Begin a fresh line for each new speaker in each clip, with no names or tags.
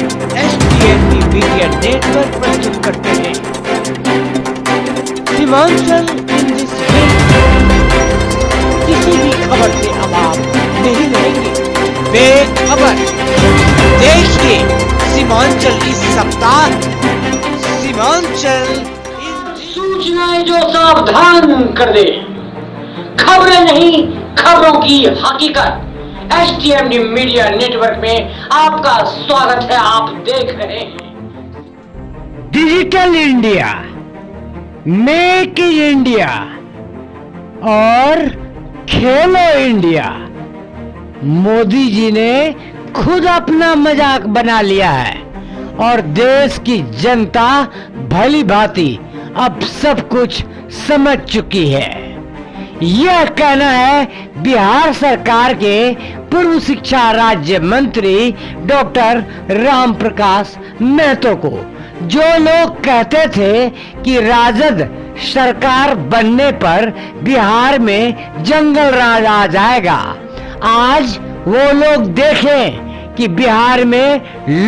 STMP media network प्रस्तुत करते हैं सीमांचल इन दिस वीक। किसी भी खबर से अब आप नहीं रहेंगे बेखबर। देखिए सीमांचल इस सप्ताह। सीमांचल
सूचनाएं जो सावधान कर दे, खबरें नहीं खबरों की हकीकत। STMD मीडिया नेटवर्क में आपका स्वागत है। आप देख रहे हैं
digital India, make in India और खेलो इंडिया। मोदी जी ने खुद अपना मजाक बना लिया है और देश की जनता भली भांति अब सब कुछ समझ चुकी है। यह कहना है बिहार सरकार के पूर्व शिक्षा राज्य मंत्री डॉक्टर राम प्रकाश महतो को, जो लोग कहते थे कि राजद सरकार बनने पर बिहार में जंगल राज आ जाएगा। आज वो लोग देखें कि बिहार में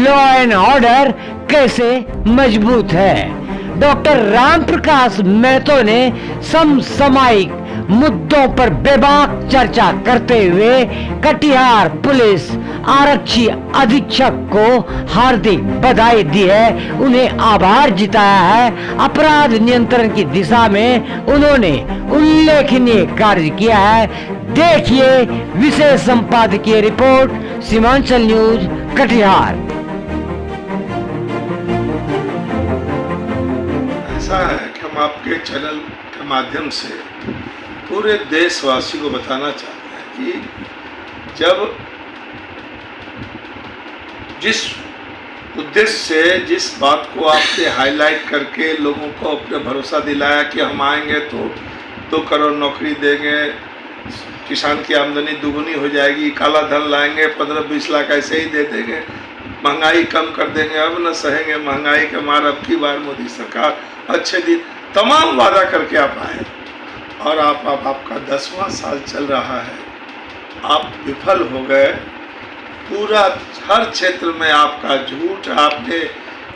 लॉ एंड ऑर्डर कैसे मजबूत है। डॉक्टर राम प्रकाश महतो ने समसामयिक मुद्दों पर बेबाक चर्चा करते हुए कटिहार पुलिस आरक्षी अधीक्षक को हार्दिक बधाई दी है, उन्हें आभार जताया है। अपराध नियंत्रण की दिशा में उन्होंने उल्लेखनीय कार्य किया है। देखिए विशेष संपादकीय रिपोर्ट सीमांचल न्यूज कटिहार।
ऐसा है कि हम आपके चैनल के माध्यम से पूरे देशवासी को बताना चाहते हैं कि जब जिस उद्देश्य से जिस बात को आपने हाईलाइट करके लोगों को अपने भरोसा दिलाया कि हम आएंगे तो 2 करोड़ नौकरी देंगे, किसान की आमदनी दुगुनी हो जाएगी, काला धन लाएंगे, 15-20 लाख ऐसे ही दे देंगे, महंगाई कम कर देंगे, अब न सहेंगे महंगाई के मार, अब की बार मोदी सरकार अच्छे दिन, तमाम वादा करके आप आए और आपका 10वां साल चल रहा है, आप विफल हो गए। पूरा हर क्षेत्र में आपका झूठ, आपने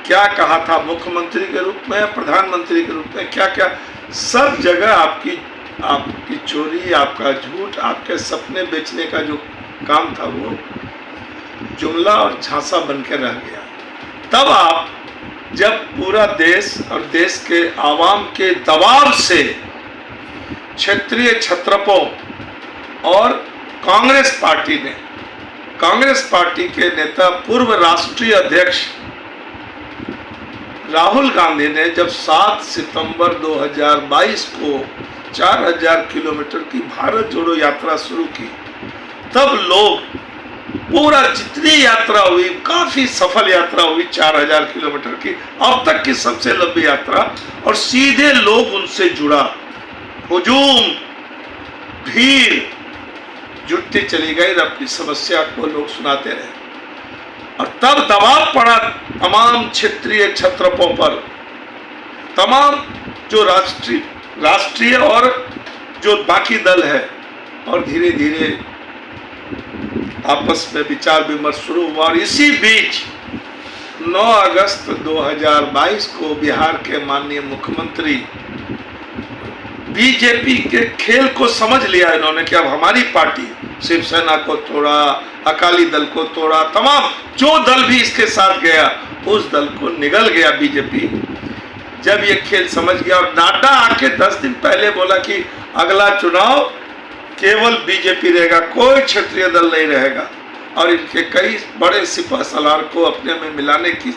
क्या कहा था मुख्यमंत्री के रूप में, प्रधानमंत्री के रूप में, क्या क्या सब जगह आपकी चोरी, आपका झूठ, आपके सपने बेचने का जो काम था वो जुमला और झांसा बन के रह गया। तब आप जब पूरा देश और देश के आवाम के दबाव से क्षेत्रीय छत्रपों और कांग्रेस पार्टी के नेता पूर्व राष्ट्रीय अध्यक्ष राहुल गांधी ने जब 7 सितंबर 2022 को 4000 किलोमीटर की भारत जोड़ो यात्रा शुरू की, तब लोग पूरा जितनी यात्रा हुई, काफी सफल यात्रा हुई 4000 किलोमीटर की, अब तक की सबसे लंबी यात्रा, और सीधे लोग उनसे जुड़ा, हुजूम भीड़ जुटती चली गई, अपनी समस्या को लोग सुनाते रहे। और तब दबाव पड़ा तमाम क्षेत्रीय छत्रपों पर, तमाम जो राष्ट्रीय और जो बाकी दल है, और धीरे धीरे आपस में विचार विमर्श शुरू हुआ। और इसी बीच 9 अगस्त 2022 को बिहार के माननीय मुख्यमंत्री बीजेपी के खेल को समझ लिया इन्होंने कि अब हमारी पार्टी शिवसेना को तोड़ा, अकाली दल को तोड़ा, तमाम जो दल भी इसके साथ गया उस दल को निगल गया बीजेपी। जब ये खेल समझ गया और नाडा आके 10 दिन पहले बोला कि अगला चुनाव केवल बीजेपी रहेगा, कोई क्षेत्रीय दल नहीं रहेगा, और इनके कई बड़े सिपह सलार को अपने में मिलाने की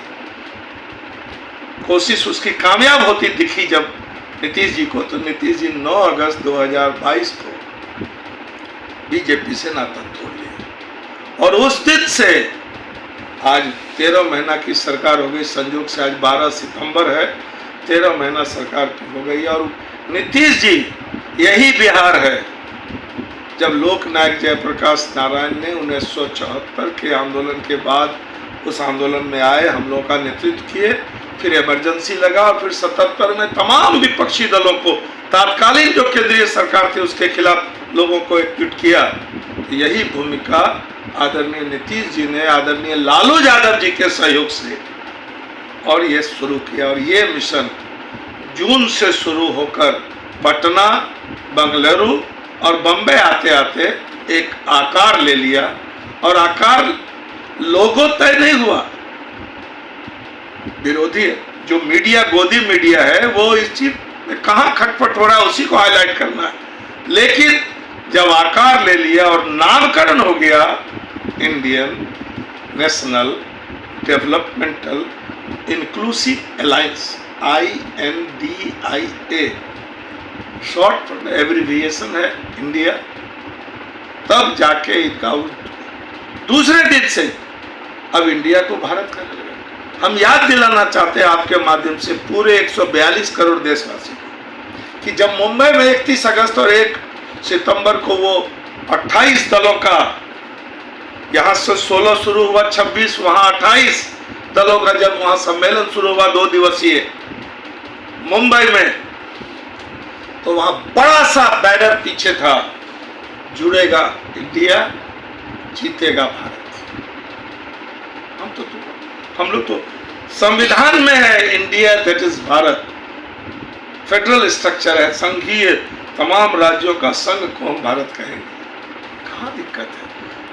कोशिश उसकी कामयाब होती दिखी जब नीतीश जी को, तो नीतीश जी 9 अगस्त 2022 को बीजेपी से नाता तोड़ लिया। और उस दिन से आज 13 महीना की सरकार हो गई। संयोग से आज 12 सितंबर है, 13 महीना सरकार की हो गई। और नीतीश जी यही बिहार है जब लोकनायक जयप्रकाश नारायण ने 1974 के आंदोलन के बाद उस आंदोलन में आए, हम लोगों का नेतृत्व किए, फिर इमरजेंसी लगा, और फिर 77 में तमाम विपक्षी दलों को, तात्कालीन जो केंद्रीय सरकार थी उसके खिलाफ लोगों को एकजुट किया। यही भूमिका आदरणीय नीतीश जी ने आदरणीय लालू यादव जी के सहयोग से और ये शुरू किया। और ये मिशन जून से शुरू होकर पटना, बेंगलुरु और बम्बई आते आते एक आकार ले लिया। और आकार लोगो तय नहीं हुआ। विरोधी जो मीडिया, गोदी मीडिया है, वो इस चीज में कहाँ खटपट हो रहा है उसी को हाईलाइट करना है। लेकिन जब आकार ले लिया और नामकरण हो गया Indian national developmental inclusive alliance, INDIA, short abbreviation है इंडिया, तब जाके इनका दूसरे दिन से अब इंडिया को भारत करने लगा। हम याद दिलाना चाहते हैं आपके माध्यम से पूरे 142 करोड़ देशवासी को कि जब मुंबई में 31 अगस्त और 1 सितंबर को वो 28 दलों का, यहां से 16 शुरू हुआ, 26 वहां 28 दलों का जब वहां सम्मेलन शुरू हुआ 2 दिवसीय मुंबई में, तो वहां बड़ा सा बैनर पीछे था, जुड़ेगा इंडिया, जीतेगा भारत। हम लोग तो संविधान में है India that is Bharat, federal structure है, संघीय तमाम राज्यों का संघ को हम भारत कहेंगे। कहाँ दिक्कत है?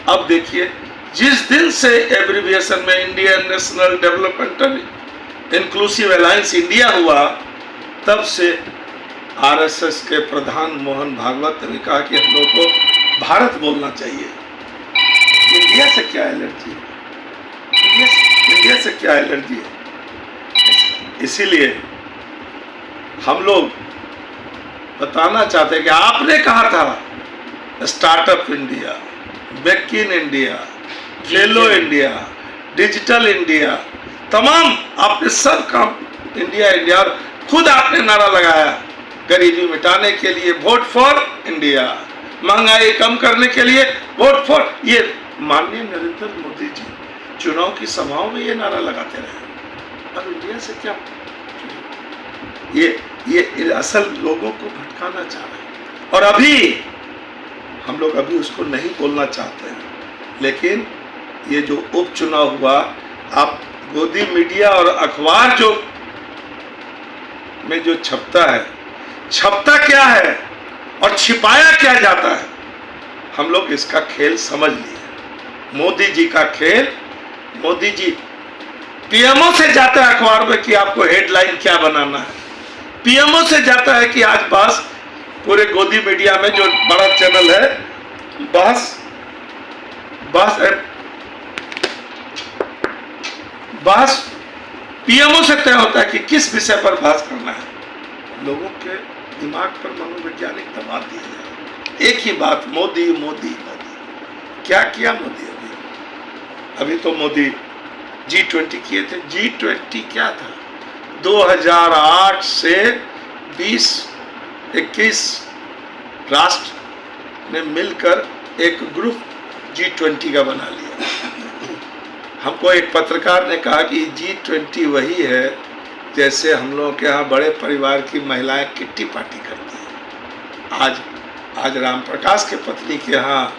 अब देखिए, जिस दिन से एब्रिविएशन में Indian national developmental inclusive alliance India हुआ, तब से आरएसएस के प्रधान मोहन भागवत ने कहा कि हम लोग को भारत बोलना चाहिए। इंडिया से क्या एलर्जी है? इंडिया से क्या एलर्जी है? इसीलिए हम लोग बताना चाहते हैं कि आपने कहा था startup India, make in India, Khelo India, digital India, तमाम आपने सब काम इंडिया इंडिया, और खुद आपने नारा लगाया गरीबी मिटाने के लिए वोट फॉर इंडिया, महंगाई कम करने के लिए वोट फॉर। ये माननीय नरेंद्र मोदी जी चुनाव की सभाओं में ये नारा लगाते रहे। अब इंडिया से क्या, ये असल लोगों को भटकाना चाह रहे हैं। और अभी हम लोग अभी उसको नहीं बोलना चाहते हैं, लेकिन ये जो उपचुनाव हुआ, आप गोदी मीडिया और अखबार जो में जो छपता क्या है और छिपाया क्या जाता है, हम लोग इसका खेल समझ लिए। मोदी जी का खेल, मोदी जी पीएमओ से जाता है अखबार में कि आपको हेडलाइन क्या बनाना है, पीएमओ से जाता है कि आज पास पूरे गोदी मीडिया में जो बड़ा चैनल है, बहस पीएमओ से तय होता है कि किस विषय पर बहस करना है। लोगों के दिमाग पर मनोवैज्ञानिक दबाव दिया जाए। एक ही बात, मोदी मोदी मोदी। क्या किया मोदी? अभी तो मोदी G20 किए थे। G20 क्या था? 2008 से 20-21 राष्ट्र ने मिलकर एक ग्रुप G20 का बना लिया। हमको एक पत्रकार ने कहा कि G20 वही है जैसे हम लोगों के यहाँ बड़े परिवार की महिलाएं किट्टी पार्टी करती हैं। आज राम प्रकाश के पत्नी के यहाँ,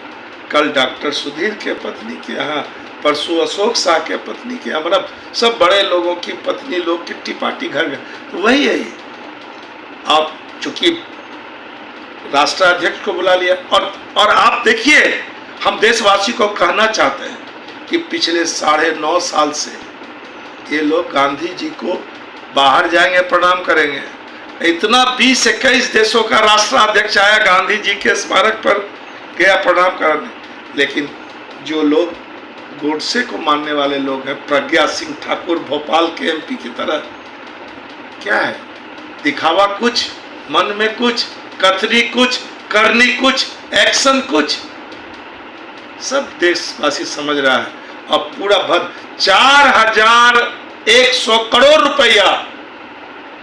कल डॉक्टर सुधीर के पत्नी के यहाँ, परसों अशोक शाह के पत्नी के यहाँ, मतलब सब बड़े लोगों की पत्नी लोग किट्टी पार्टी घर गए। तो वही है ये। आप चूंकि राष्ट्राध्यक्ष को बुला लिया, और आप देखिए, हम देशवासी को कहना चाहते हैं कि पिछले 9.5 साल से ये लोग गांधी जी को बाहर जाएंगे प्रणाम करेंगे। इतना 20-21 देशों का राष्ट्राध्यक्ष आया, गांधी जी के स्मारक पर गया प्रणाम करने। लेकिन जो लोग गोडसे को मानने वाले लोग हैं, प्रज्ञा सिंह ठाकुर भोपाल के एमपी की तरह, क्या है दिखावा कुछ, मन में कुछ, कथनी कुछ, करनी कुछ, एक्शन कुछ, सब देशवासी समझ रहा है। अब पूरा 4100 करोड़ रुपया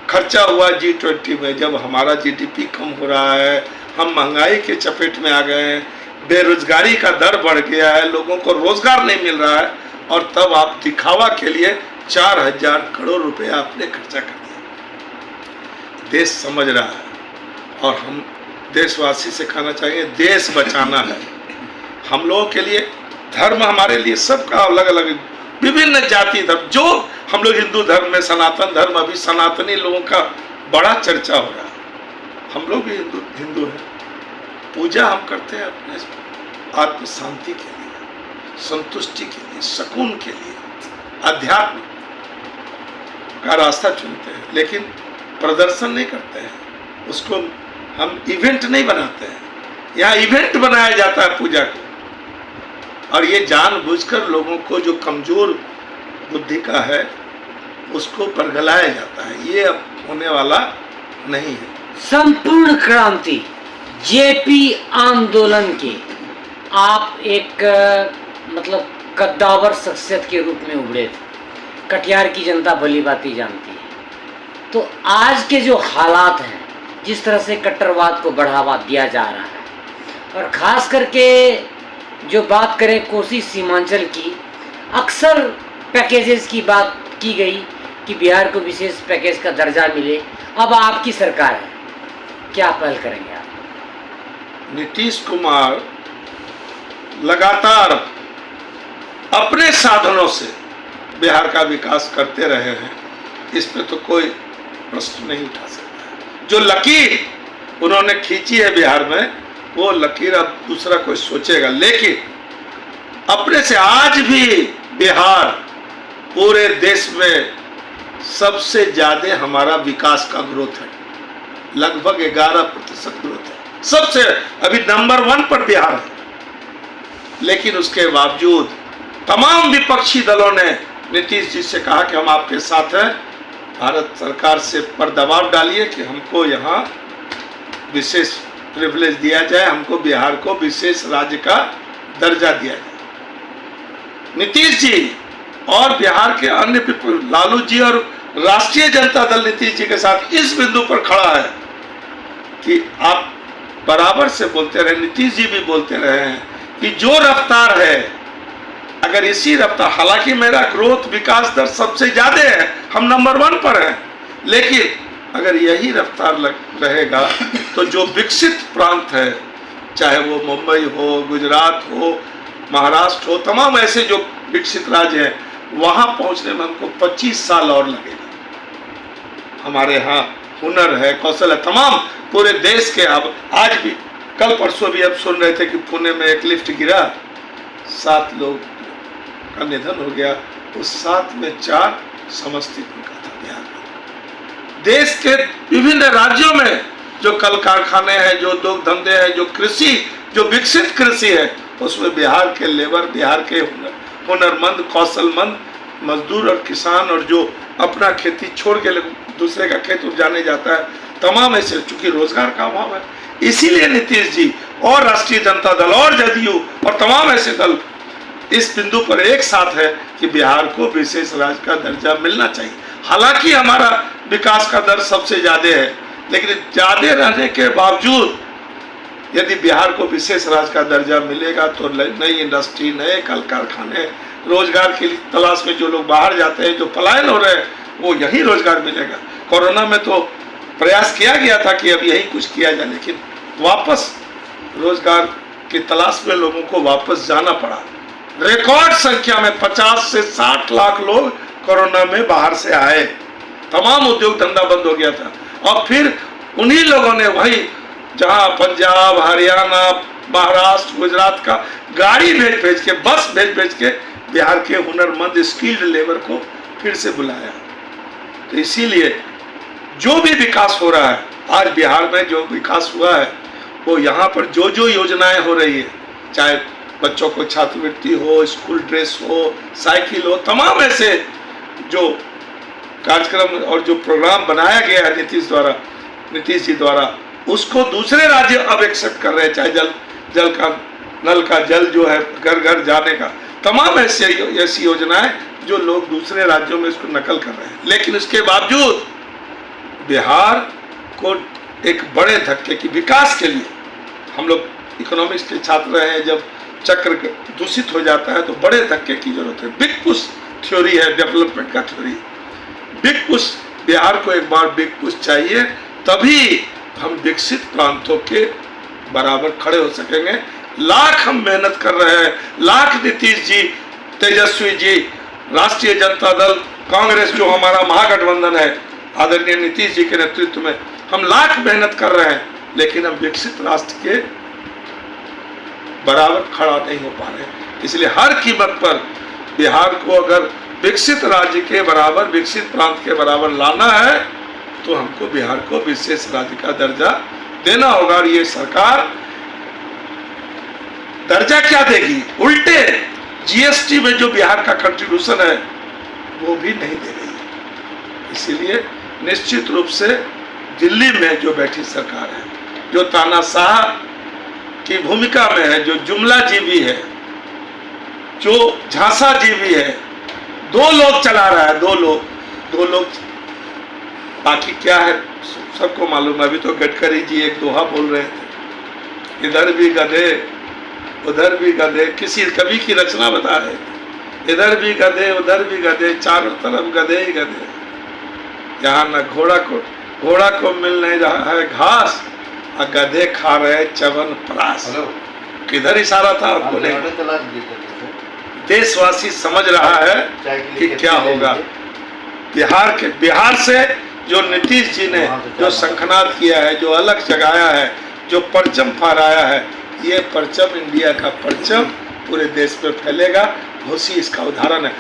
खर्चा हुआ G20 में। जब हमारा जीडीपी कम हो रहा है, हम महंगाई के चपेट में आ गए हैं, बेरोजगारी का दर बढ़ गया है, लोगों को रोजगार नहीं मिल रहा है, और तब आप दिखावा के लिए 4000 करोड़ रुपया आपने खर्चा कर दिया। देश समझ रहा है, और हम देशवासी से कहना चाहिए, देश बचाना है। हम लोगों के लिए धर्म हमारे लिए सबका अलग अलग, विभिन्न जाति धर्म, जो हम लोग हिंदू धर्म में सनातन धर्म, अभी सनातनी लोगों का बड़ा चर्चा हो रहा है। हम लोग भी हिंदू हैं। पूजा हम करते हैं अपने आत्म शांति के लिए, संतुष्टि के लिए, सुकून के लिए, अध्यात्म का रास्ता चुनते हैं, लेकिन प्रदर्शन नहीं करते हैं, उसको हम इवेंट नहीं बनाते हैं। यहाँ इवेंट बनाया जाता है पूजा को, और ये जानबूझकर लोगों को जो कमजोर बुद्धि का है उसको परगलाया जाता है। ये अब होने वाला नहीं है।
संपूर्ण क्रांति जेपी आंदोलन के आप एक मतलब कद्दावर शख्सियत के रूप में उभरे थे। कटिहार की जनता भली भांति जानती है। तो आज के जो हालात हैं, जिस तरह से कट्टरवाद को बढ़ावा दिया जा रहा है, और ख़ास करके जो बात करें कोसी सीमांचल की, अक्सर पैकेजेस की बात की गई कि बिहार को विशेष पैकेज का दर्जा मिले। अब आपकी सरकार है, क्या पहल करेंगे आप?
नीतीश कुमार लगातार अपने साधनों से बिहार का विकास करते रहे हैं, इस पे तो कोई प्रश्न नहीं उठा सकता। जो लकीर उन्होंने खींची है बिहार में, वो लकीर अब दूसरा कोई सोचेगा, लेकिन अपने से आज भी बिहार पूरे देश में सबसे ज्यादा हमारा विकास का ग्रोथ है, लगभग 11% ग्रोथ है, सबसे अभी नंबर 1 पर बिहार है। लेकिन उसके बावजूद तमाम विपक्षी दलों ने नीतीश जी से कहा कि हम आपके साथ हैं, भारत सरकार से पर दबाव डालिए कि हमको यहाँ विशेष प्रिविलेज दिया जाए, हमको बिहार को विशेष राज्य का दर्जा दिया जाए। नीतीश जी और बिहार के अन्य लालू जी और राष्ट्रीय जनता दल नीतीश जी के साथ इस बिंदु पर खड़ा है कि आप बराबर से बोलते रहे, नीतीश जी भी बोलते रहे हैं कि जो रफ्तार है, अगर इसी रफ्तार, हालांकि मेरा ग्रोथ विकास दर सबसे ज्यादा है, हम नंबर 1 पर हैं, लेकिन अगर यही रफ्तार रहेगा तो जो विकसित प्रांत है, चाहे वो मुंबई हो, गुजरात हो, महाराष्ट्र हो, तमाम ऐसे जो विकसित राज्य हैं, वहां पहुंचने में हमको 25 साल और लगेगा। हमारे यहाँ हुनर है, कौशल है, तमाम पूरे देश के। अब आज भी, कल परसों भी अब सुन रहे थे कि पुणे में एक लिफ्ट गिरा, 7 लोग का निधन हो गया, उस 7 में 4 समस्तीपुर का था, बिहार का। देश के विभिन्न राज्यों में जो कल कारखाने हैं, जो उद्योग धंधे हैं, जो कृषि, जो विकसित कृषि है, उसमें बिहार के लेबर, बिहार के हुनरमंद, कौशलमंद मजदूर और किसान, और जो अपना खेती छोड़ के दूसरे का खेत उपजाने जाता है, तमाम ऐसे, चूंकि रोजगार का अभाव है, इसीलिए नीतीश जी और राष्ट्रीय जनता दल और जदयू और तमाम ऐसे दल इस बिंदु पर एक साथ है कि बिहार को विशेष राज्य का दर्जा मिलना चाहिए। हालांकि हमारा विकास का दर सबसे ज्यादा है, लेकिन ज्यादा रहने के बावजूद यदि बिहार को विशेष राज्य का दर्जा मिलेगा तो नई इंडस्ट्री, नए कल कारखाने, रोजगार की तलाश में जो लोग बाहर जाते हैं, जो पलायन हो रहे हैं, वो यही रोजगार मिलेगा। कोरोना में तो प्रयास किया गया था कि अब यही कुछ किया जाए, लेकिन वापस रोजगार की तलाश में लोगों को वापस जाना पड़ा। रिकॉर्ड संख्या में 50 से 60 लाख लोग कोरोना में बाहर से आए, तमाम उद्योग धंधा बंद हो गया था, और फिर उन्हीं लोगों ने वही जहां पंजाब, हरियाणा, महाराष्ट्र, गुजरात का गाड़ी भेज के, बस भेज के बिहार के हुनरमंद स्किल्ड लेबर को फिर से बुलाया। तो इसीलिए जो भी विकास हो रहा है, आज बिहार में जो विकास हुआ है, वो यहाँ पर जो जो योजनाएं हो रही है, चाहे बच्चों को छात्रवृत्ति हो, स्कूल ड्रेस हो, साइकिल हो, तमाम ऐसे जो कार्यक्रम और जो प्रोग्राम बनाया गया है नीतीश जी द्वारा, उसको दूसरे राज्य अब एक्सेप्ट कर रहे हैं। चाहे जल का नल का जल जो है घर घर जाने का, तमाम ऐसी योजनाएं जो लोग दूसरे राज्यों में इसको नकल कर रहे हैं। लेकिन इसके बावजूद बिहार को एक बड़े धक्के की विकास के लिए, हम लोग इकोनॉमिक्स के छात्र रहे हैं, जब चक्र दूषित हो जाता है तो बड़े धक्के की जरूरत है। बिग पुश थ्योरी है, डेवलपमेंट का थ्योरी, बिग पुश। बिहार को एक बार बिग पुश चाहिए, तभी हम विकसित प्रांतों के बराबर खड़े हो सकेंगे। लाख हम मेहनत कर रहे हैं, लाख नीतीश जी, तेजस्वी जी, राष्ट्रीय जनता दल, कांग्रेस जो हमारा महागठबंधन है आदरणीय नीतीश जी के नेतृत्व में, हम लाख मेहनत कर रहे हैं, लेकिन हम विकसित राष्ट्र के बराबर खड़ा नहीं हो पा रहे। इसलिए हर कीमत पर बिहार को अगर विकसित राज्य के बराबर, विकसित प्रांत के बराबर लाना है तो हमको बिहार को विशेष राज्य का दर्जा देना होगा। और ये सरकार दर्जा क्या देगी, उल्टे जीएसटी में जो बिहार का कंट्रीब्यूशन है वो भी नहीं दे रही है। इसीलिए निश्चित रूप से दिल्ली में जो बैठी सरकार है, जो तानाशाह की भूमिका में है, जो जुमला जीवी है, जो झांसा जीवी है, दो लोग चला रहा है, दो लोग बाकी क्या है सबको मालूम है। अभी तो गडकरी जी एक दोहा बोल रहे थे, इधर भी गधे उधर भी गधे, किसी कवि की रचना बता रहे थे, इधर भी गधे उधर भी गधे, चारों तरफ गधे ही गधे, यहाँ न घोड़ा को मिल नहीं रहा है घास, और गधे खा रहे चवन प्रास। किधर इशारा था आपको? देशवासी समझ रहा है कि क्या होगा। बिहार से जो नीतीश जी ने जो शंखनाद किया है, जो अलग जगाया है, जो परचम फहराया है, ये परचम इंडिया का परचम पूरे देश में फैलेगा। घोसी इसका उदाहरण है।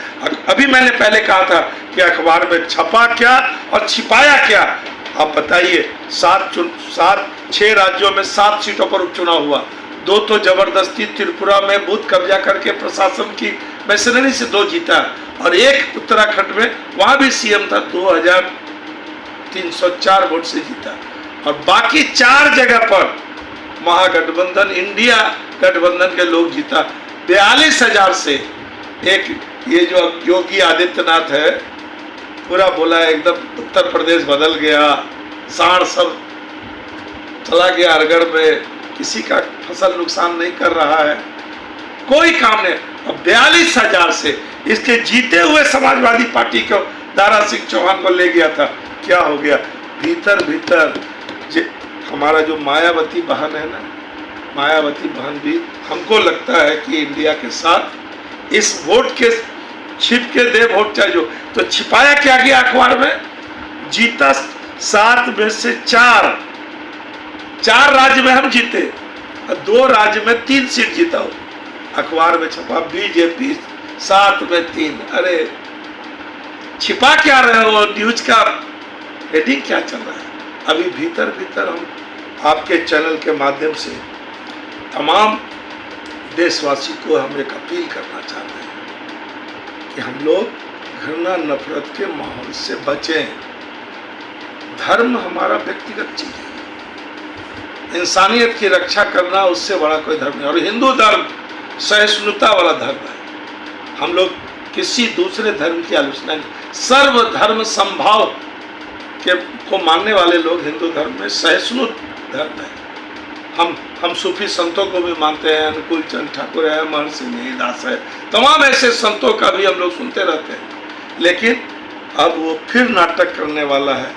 अभी मैंने पहले कहा था कि अखबार में छपा क्या और छिपाया क्या। आप बताइए, 6 राज्यों में 7 सीटों पर उपचुनाव हुआ, 2 तो जबरदस्ती त्रिपुरा में बूथ कब्जा करके प्रशासन की मशीनरी से 2 जीता, और एक उत्तराखंड में वहां भी सीएम था, 2304 वोट से जीता, और बाकी 4 जगह पर महागठबंधन इंडिया गठबंधन के लोग जीता 42,000 से। एक ये जो योगी आदित्यनाथ है पूरा बोला है एकदम उत्तर प्रदेश बदल गया, सांड सब चला गया अरगढ़ में, किसी का फसल नुकसान नहीं कर रहा है, कोई काम नहीं। अब 42,000 से इसके जीते हुए समाजवादी पार्टी को दारा सिंह चौहान को ले गया था, क्या हो गया? भीतर हमारा जो मायावती बहन है ना, मायावती बहन भी हमको लगता है कि इंडिया के साथ इस वोट के छिप के दे वोट चाहे जो, तो छिपाया क्या गया अखबार में? जीता 7 में से 4 राज्य में हम जीते, और 2 राज्य में 3 सीट जीता हो। अखबार में छपा बीजेपी 7 में 3। अरे छिपा क्या रहे हो? न्यूज का हेडिंग क्या चल रहा है? अभी भीतर हम आपके चैनल के माध्यम से तमाम देशवासी को हम एक अपील करना चाहते हैं कि हम लोग घृणा नफरत के माहौल से बचें। धर्म हमारा व्यक्तिगत चीज है, इंसानियत की रक्षा करना उससे बड़ा कोई धर्म नहीं। और हिंदू धर्म सहिष्णुता वाला धर्म है। हम लोग किसी दूसरे धर्म की आलोचना नहीं, सर्वधर्म संभाव को मानने वाले लोग हिंदू धर्म में सहिष्णु धर्म है। हम सूफी संतों को भी मानते हैं, अनुकूल चंद ठाकुर है, महर्षि मिहिरदास है, तमाम ऐसे संतों का भी हम लोग सुनते रहते हैं। लेकिन अब वो फिर नाटक करने वाला है,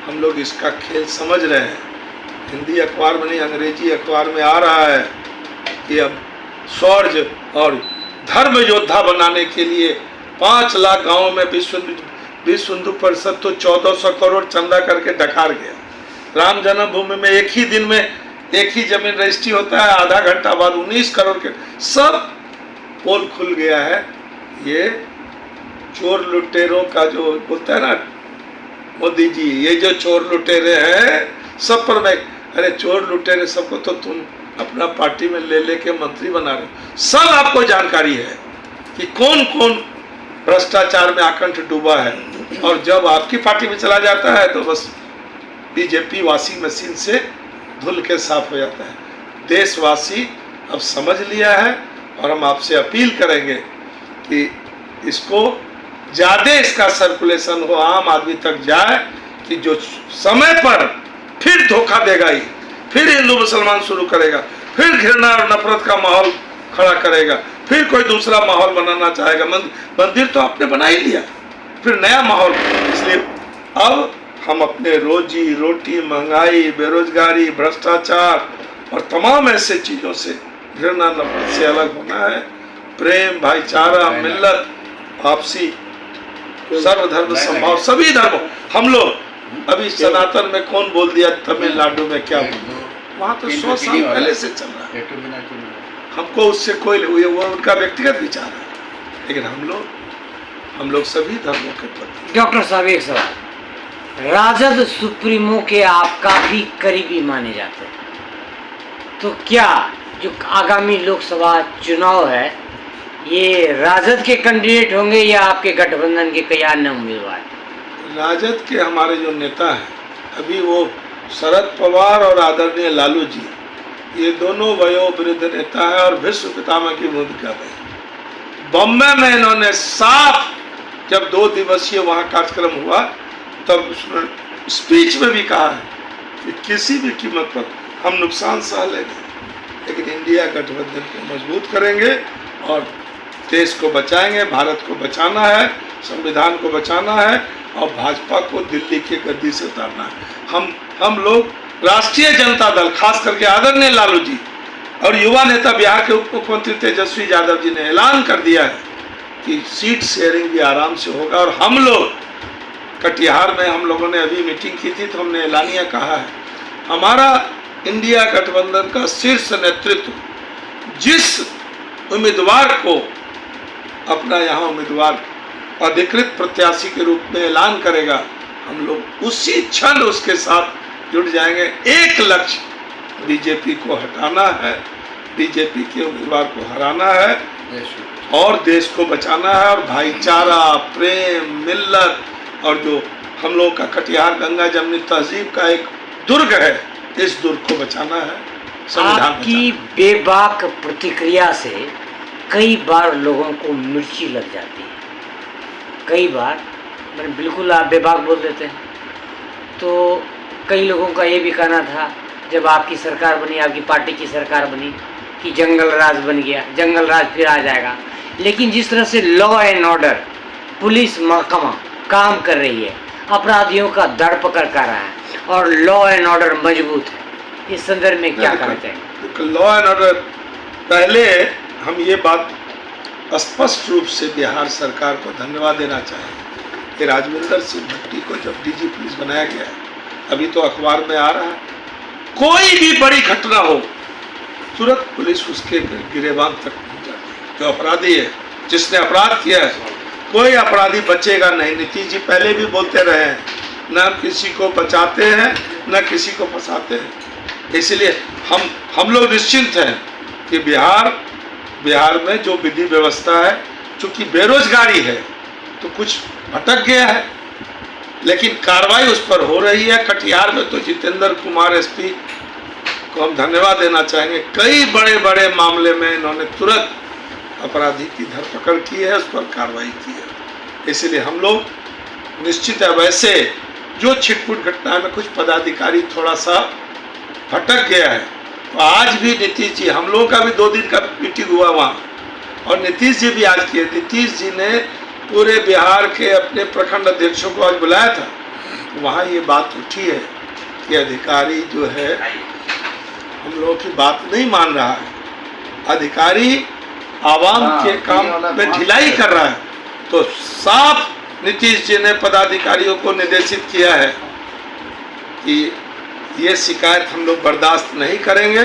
हम लोग इसका खेल समझ रहे हैं। हिंदी अखबार में नहीं, अंग्रेजी अखबार में आ रहा है कि अब शौर्य और धर्म योद्धा बनाने के लिए 5 लाख गाँवों में विश्व हिंदू परिषद तो 1400 करोड़ चंदा करके डकार गया। राम जन्मभूमि में एक ही दिन में एक ही जमीन रजिस्ट्री होता है, आधा घंटा बाद 19 करोड़ के सब पोल खुल गया है। ये चोर लुटेरों का जो बोलता है ना मोदी जी, ये जो चोर लुटेरे हैं सब पर मैं, अरे चोर लुटेरे सबको तो तुम अपना पार्टी में ले लेके मंत्री बना रहे हो। सब आपको जानकारी है कि कौन कौन भ्रष्टाचार में आकंठ डूबा है, और जब आपकी पार्टी में चला जाता है तो बस बीजेपी वॉशिंग मशीन से धुल के साफ हो जाता है। देशवासी अब समझ लिया है, और हम आपसे अपील करेंगे कि इसको ज़्यादा इसका सर्कुलेशन हो, आम आदमी तक जाए, कि जो समय पर फिर धोखा देगा ही, फिर हिंदू मुसलमान शुरू करेगा, फिर घृणा और नफरत का माहौल खड़ा करेगा, फिर कोई दूसरा माहौल बनाना चाहेगा। मंदिर तो आपने बना ही लिया, फिर नया माहौल। इसलिए अब हम अपने रोजी रोटी, महंगाई, बेरोजगारी, भ्रष्टाचार और तमाम ऐसे चीज़ों से घृणा नफरत से अलग होना है। प्रेम, भाईचारा, मिल्लत, आपसी सर्वधर्म संभाव, सभी धर्मों। हम लोग अभी सनातन में कौन बोल दिया तमिलनाडु में क्या बोल, वहाँ तो 100 साल पहले से चल रहा है। हमको उससे कोई वो उनका व्यक्तिगत विचार है, लेकिन हम लोग सभी धर्मों के प्रति।
डॉक्टर साहब एक सवाल, राजद सुप्रीमो के आप काफी करीबी माने जाते हैं, तो क्या जो आगामी लोकसभा चुनाव है ये राजद के कैंडिडेट होंगे या आपके गठबंधन के कई अन्य उम्मीदवार?
राजद के हमारे जो नेता हैं अभी वो शरद पवार और आदरणीय लालू जी, ये दोनों वयोवृद्ध नेता है और विश्व पितामह की भूमिका में। बॉम्बे में इन्होंने साफ, जब 2 दिवसीय वहाँ कार्यक्रम हुआ तब उसने स्पीच में भी कहा है कि किसी भी कीमत पर हम नुकसान सह लेंगे, लेकिन इंडिया गठबंधन को मजबूत करेंगे और देश को बचाएंगे। भारत को बचाना है, संविधान को बचाना है और भाजपा को दिल्ली की गद्दी से उतारना है। हम लोग राष्ट्रीय जनता दल, खास करके आदरणीय लालू जी और युवा नेता बिहार के उप मुख्यमंत्री तेजस्वी यादव जी ने ऐलान कर दिया है कि सीट शेयरिंग भी आराम से होगा। और हम लोग कटिहार में हम लोगों ने अभी मीटिंग की थी तो हमने ऐलानिया कहा है, हमारा इंडिया गठबंधन का शीर्ष नेतृत्व जिस उम्मीदवार को अपना यहाँ उम्मीदवार अधिकृत प्रत्याशी के रूप में ऐलान करेगा, हम लोग उसी क्षण उसके साथ जुड़ जाएंगे। एक लक्ष्य बीजेपी को हटाना है, बीजेपी के उम्मीदवार को हराना है और देश को बचाना है। और भाईचारा, प्रेम, मिल्लत और जो हम लोग का कटिहार गंगा जमनी तहजीब का एक दुर्ग है, इस दुर्ग को बचाना है। संविधान
आपकी बेबाक प्रतिक्रिया से कई बार लोगों को मिर्ची लग जाती है, कई बार मैंने बिल्कुल आप बेबाक बोल देते हैं। तो कई लोगों का ये भी कहना था जब आपकी सरकार बनी, आपकी पार्टी की सरकार बनी, कि जंगल राज बन गया, जंगल राज फिर आ जाएगा। लेकिन जिस तरह से लॉ एंड ऑर्डर पुलिस महकमा काम कर रही है, अपराधियों का धड़ पकड़ कर रहा है और लॉ एंड ऑर्डर मजबूत है, इस संदर्भ में क्या कहना चाहिए?
लॉ एंड ऑर्डर, पहले हम ये बात स्पष्ट रूप से बिहार सरकार को धन्यवाद देना चाहें कि राजविंदर सिंह भट्टी को जब डीजी पुलिस बनाया गया है, अभी तो अखबार में आ रहा है, कोई भी बड़ी घटना हो तुरंत पुलिस उसके गिरेबान तक पहुंच जाती है। जो अपराधी है, जिसने अपराध किया है, कोई अपराधी बचेगा नहीं। नीतीश जी पहले भी बोलते रहे हैं, न किसी को बचाते हैं न किसी को फंसाते हैं। इसलिए हम लोग निश्चिंत हैं कि बिहार में जो विधि व्यवस्था है, चूंकि बेरोजगारी है तो कुछ भटक गया है, लेकिन कार्रवाई उस पर हो रही है। कटिहार में तो जितेंद्र कुमार एसपी को हम धन्यवाद देना चाहेंगे, कई बड़े बड़े मामले में इन्होंने तुरंत अपराधी की धरपकड़ की है, उस पर कार्रवाई की है। इसलिए हम लोग निश्चित है। वैसे जो छिटपुट घटना में कुछ पदाधिकारी थोड़ा सा भटक गया है, तो आज भी नीतीश जी, हम लोगों का भी 2 दिन का मीटिंग हुआ वहाँ, और नीतीश जी भी आज किए। नीतीश जी ने पूरे बिहार के अपने प्रखंड अध्यक्षों को आज बुलाया था, वहाँ ये बात उठी है कि अधिकारी जो है हम लोगों की बात नहीं मान रहा है, अधिकारी आवाम के काम में ढिलाई कर रहा है। तो साफ नीतीश जी ने पदाधिकारियों को निर्देशित किया है कि ये शिकायत हम लोग बर्दाश्त नहीं करेंगे,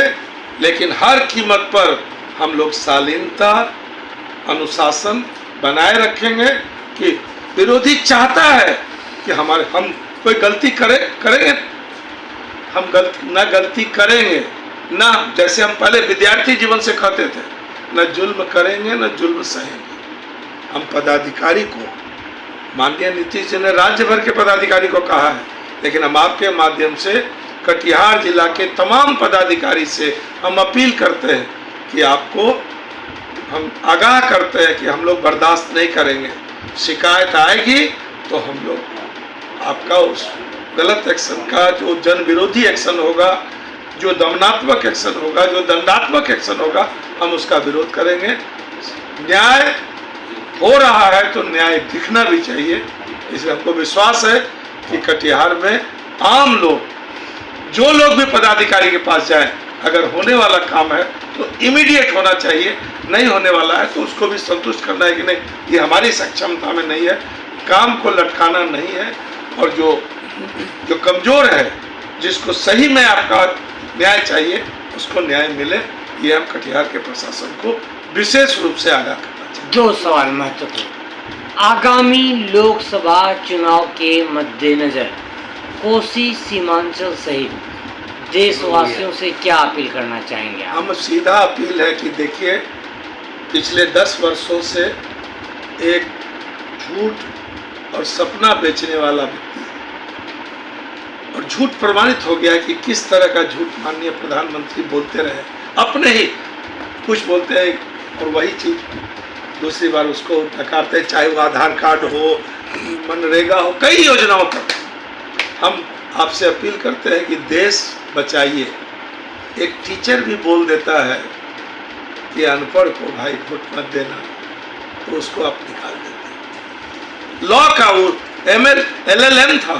लेकिन हर कीमत पर हम लोग शालीनता, अनुशासन बनाए रखेंगे। कि विरोधी चाहता है कि हम कोई गलती करेंगे, हम गलती करेंगे ना, जैसे हम पहले विद्यार्थी जीवन से कहते थे, न जुल्म करेंगे न जुल्म सहेंगे। हम पदाधिकारी को, माननीय नीतीश जी ने राज्य भर के पदाधिकारी को कहा है, लेकिन हम आपके माध्यम से कटिहार जिला के तमाम पदाधिकारी से हम अपील करते हैं कि आपको हम आगाह करते हैं कि हम लोग बर्दाश्त नहीं करेंगे। शिकायत आएगी तो हम लोग आपका उस गलत एक्शन का, जो जन विरोधी एक्शन होगा, जो दमनात्मक एक्शन होगा, जो दंडात्मक एक्शन होगा, हम उसका विरोध करेंगे। न्याय हो रहा है तो न्याय दिखना भी चाहिए। इसलिए हमको विश्वास है कि कटिहार में आम लोग, जो लोग भी पदाधिकारी के पास जाएं, अगर होने वाला काम है तो इमीडिएट होना चाहिए। नहीं होने वाला है तो उसको भी संतुष्ट करना है कि नहीं, ये हमारी सक्षमता में नहीं है, काम को लटकाना नहीं है। और जो कमज़ोर है, जिसको सही में आपका न्याय चाहिए, उसको न्याय मिले, ये हम कटिहार के प्रशासन को विशेष रूप से आगाह करना चाहिए।
दो सवाल महत्वपूर्ण। आगामी लोकसभा चुनाव के मद्देनजर कोसी सीमांचल सहित देशवासियों से क्या अपील करना चाहेंगे आप?
हम सीधा अपील है कि देखिए, पिछले 10 वर्षों से एक झूठ और सपना बेचने वाला व्यक्ति है, और झूठ प्रमाणित हो गया है कि किस तरह का झूठ माननीय प्रधानमंत्री बोलते रहे। अपने ही कुछ बोलते हैं और वही चीज़ दूसरी बार उसको नकारते, चाहे वो आधार कार्ड हो, मनरेगा हो, कई योजनाओं पर। हम आपसे अपील करते हैं कि देश बचाइए। एक टीचर भी बोल देता है कि अनपढ़ को भाई वोट मत देना, तो उसको आप निकाल देते हैं। लॉ का वो LLM था,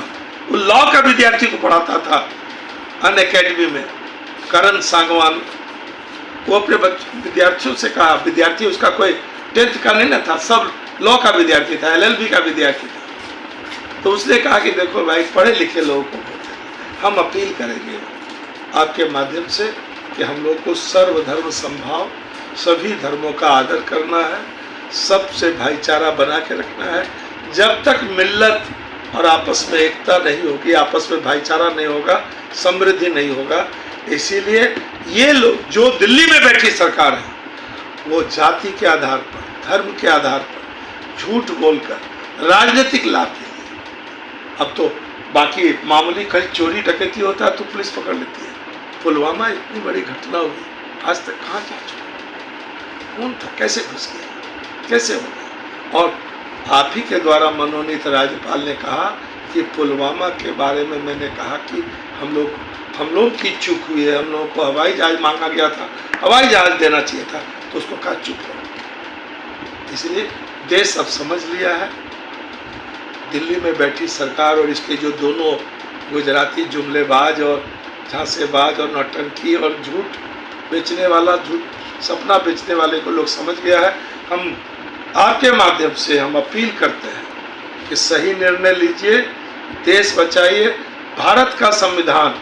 वो लॉ का विद्यार्थी को पढ़ाता था अन अकेडमी में, करण सांगवान। वो अपने विद्यार्थियों से कहा, विद्यार्थी उसका कोई 10th का नहीं ना था, सब लॉ का विद्यार्थी था, LLB का विद्यार्थी था। तो उसने कहा कि देखो भाई, पढ़े लिखे लोगों को हम अपील करेंगे आपके माध्यम से कि हम लोग को सर्वधर्म संभाव, सभी धर्मों का आदर करना है, सबसे भाईचारा बना के रखना है। जब तक मिल्लत और आपस में एकता नहीं होगी, आपस में भाईचारा नहीं होगा, समृद्धि नहीं होगा। इसीलिए ये लोग जो दिल्ली में बैठी सरकार है, वो जाति के आधार पर, धर्म के आधार पर झूठ बोलकर राजनीतिक लाभ के लिए, अब तो बाकी मामूली कहीं चोरी डकैती होता है तो पुलिस पकड़ लेती है। पुलवामा इतनी बड़ी घटना हुई, आज तक कहाँ जा चुका, कौन था, कैसे घुस गया, कैसे हो गया? और आप ही के द्वारा मनोनीत राज्यपाल ने कहा कि पुलवामा के बारे में मैंने कहा कि हम लोग की चूक हुई है, हम लोगों को हवाई जहाज मांगा गया था, हवाई जहाज देना चाहिए था, तो उसको कहा चुप रहो। इसलिए देश अब समझ लिया है, दिल्ली में बैठी सरकार और इसके जो दोनों गुजराती जुमलेबाज और झांसेबाज और नौटंकी और झूठ बेचने वाला, झूठ सपना बेचने वाले को लोग समझ गया है। हम आपके माध्यम से हम अपील करते हैं कि सही निर्णय लीजिए, देश बचाइए। भारत का संविधान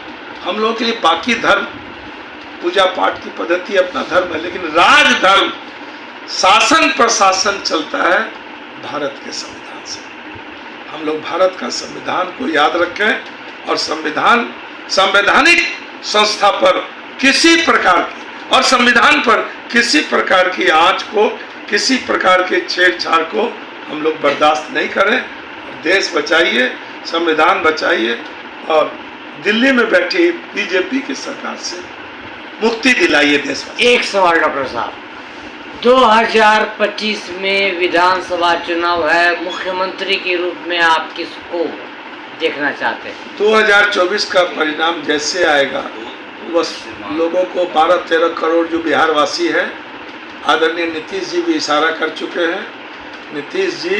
हम लोगों के लिए, बाकी धर्म पूजा पाठ की पद्धति अपना धर्म है, लेकिन राजधर्म शासन प्रशासन चलता है भारत के संविधान से। हम लोग भारत का संविधान को याद रखें और संवैधानिक संस्था पर किसी प्रकार की, और संविधान पर किसी प्रकार की आंच को, किसी प्रकार के छेड़छाड़ को हम लोग बर्दाश्त नहीं करें। देश बचाइए, संविधान बचाइए और दिल्ली में बैठी बीजेपी की सरकार से मुक्ति दिलाइए देश।
एक सवाल डॉक्टर साहब, 2025 में विधानसभा चुनाव है, मुख्यमंत्री के रूप में आप किसको देखना चाहते हैं?
2024 का परिणाम जैसे आएगा, बस लोगों को 12-13 करोड़ जो बिहार वासी है, आदरणीय नीतीश जी भी इशारा कर चुके हैं। नीतीश जी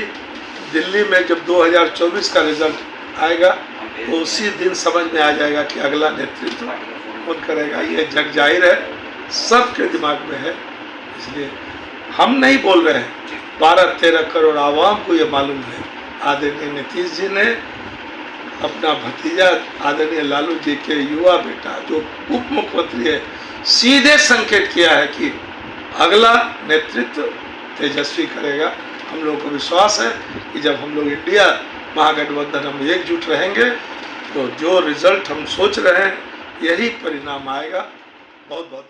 दिल्ली में जब 2024 का रिजल्ट आएगा तो उसी दिन समझ में आ जाएगा कि अगला नेतृत्व कौन करेगा। ये जग जाहिर है, सबके दिमाग में है। इसलिए हम नहीं बोल रहे हैं, 12-13 करोड़ आवाम को ये मालूम है। आदरणीय नीतीश जी ने अपना भतीजा आदरणीय लालू जी के युवा बेटा जो उप मुख्यमंत्री है, सीधे संकेत किया है कि अगला नेतृत्व तेजस्वी करेगा। हम लोगों को विश्वास है कि जब हम लोग इंडिया महागठबंधन हम एकजुट रहेंगे तो जो रिजल्ट हम सोच रहे हैं यही परिणाम आएगा। बहुत बहुत